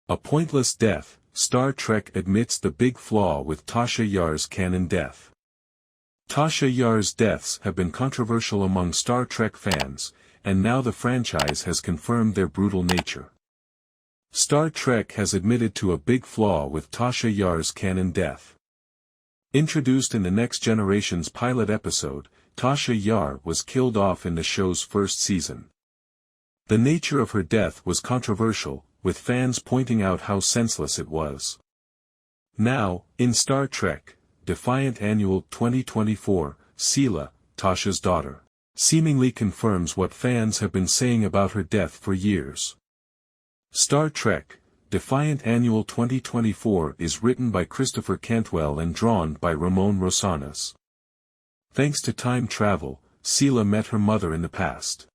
A pointless death, Star Trek admits the big flaw with Tasha Yar's canon death. Tasha Yar's deaths have been controversial among Star Trek fans, and now the franchise has confirmed their brutal nature. Star Trek has admitted to a big flaw with Tasha Yar's canon death. Introduced in the Next Generation's pilot episode, Tasha Yar was killed off in the show's first season. The nature of her death was controversial, with fans pointing out how senseless it was. Now, in Star Trek, Defiant Annual 2024, Sela, Tasha's daughter, seemingly confirms what fans have been saying about her death for years. Star Trek, Defiant Annual 2024 is written by Christopher Cantwell and drawn by Ramon Rosanas. Thanks to time travel, Sela met her mother in the past.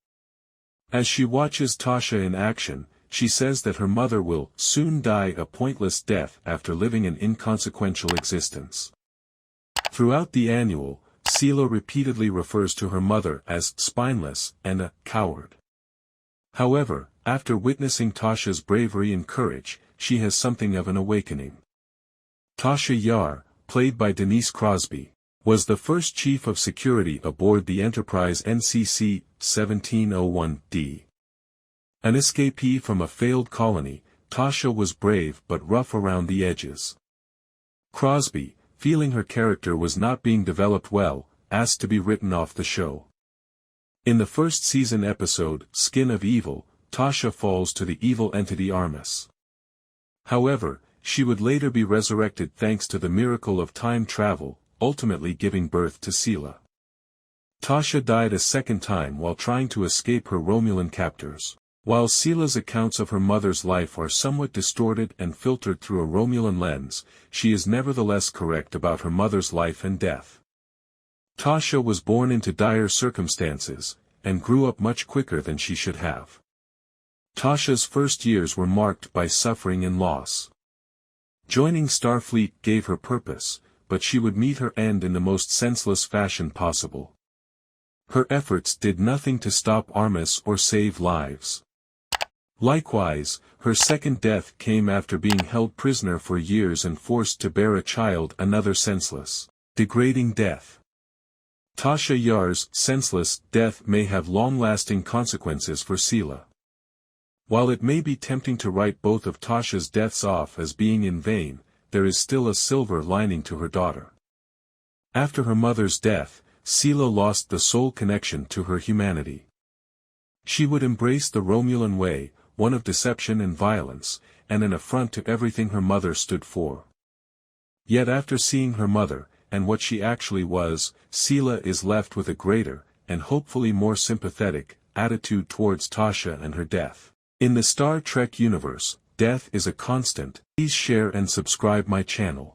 As she watches Tasha in action, she says that her mother will soon die a pointless death after living an inconsequential existence. Throughout the annual, Sela repeatedly refers to her mother as spineless and a coward. However, after witnessing Tasha's bravery and courage, she has something of an awakening. Tasha Yar, played by Denise Crosby, was the first chief of security aboard the Enterprise NCC 1701D. An escapee from a failed colony, Tasha was brave but rough around the edges. Crosby, feeling her character was not being developed well, asked to be written off the show. In the first season episode, Skin of Evil, Tasha falls to the evil entity Armus. However, she would later be resurrected thanks to the miracle of time travel, ultimately giving birth to Sela. Tasha died a second time while trying to escape her Romulan captors. While Sela's accounts of her mother's life are somewhat distorted and filtered through a Romulan lens, she is nevertheless correct about her mother's life and death. Tasha was born into dire circumstances, and grew up much quicker than she should have. Tasha's first years were marked by suffering and loss. Joining Starfleet gave her purpose, but she would meet her end in the most senseless fashion possible. Her efforts did nothing to stop Armus or save lives. Likewise, her second death came after being held prisoner for years and forced to bear a child, another senseless, degrading death. Tasha Yar's senseless death may have long-lasting consequences for Sela. While it may be tempting to write both of Tasha's deaths off as being in vain, there is still a silver lining to her daughter. After her mother's death, Sela lost the sole connection to her humanity. She would embrace the Romulan way, one of deception and violence, and an affront to everything her mother stood for. Yet after seeing her mother, and what she actually was, Sela is left with a greater, and hopefully more sympathetic, attitude towards Tasha and her death. In the Star Trek universe, death is a constant. Please share and subscribe my channel.